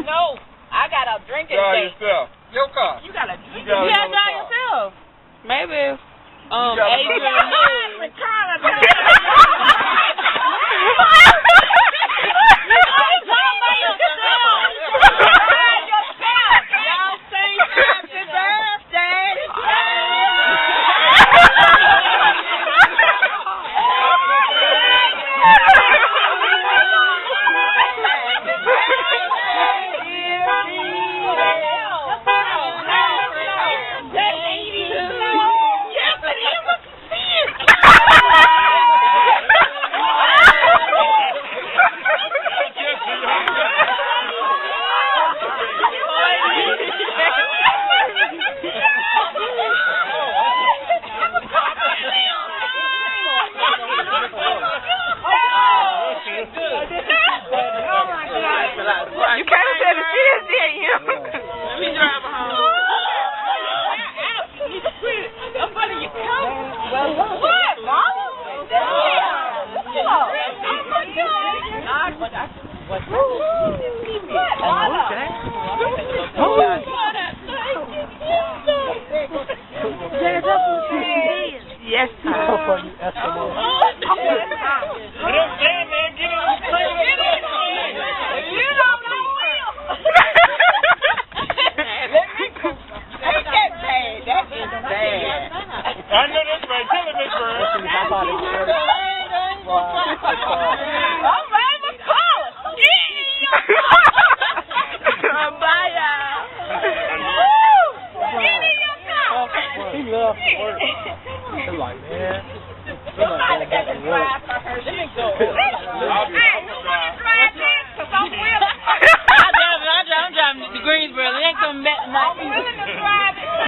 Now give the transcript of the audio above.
No, I got a drinking date. Yourself. Your car. You got a drinking You gotta drive yourself. Maybe. Adrian knows. You can't say the kids did you. Let me drive her home. I'm funny, you come. Well, what, Mama? Yes, I know that's right. Tell him, Miss Bird. Bye, He loves work. He's like, man. Somebody got to drive for her. Let me go. Hey, you want to drive this? Because I'm willing. I'm driving to Greensboro. They ain't coming back tonight. I'm willing to drive.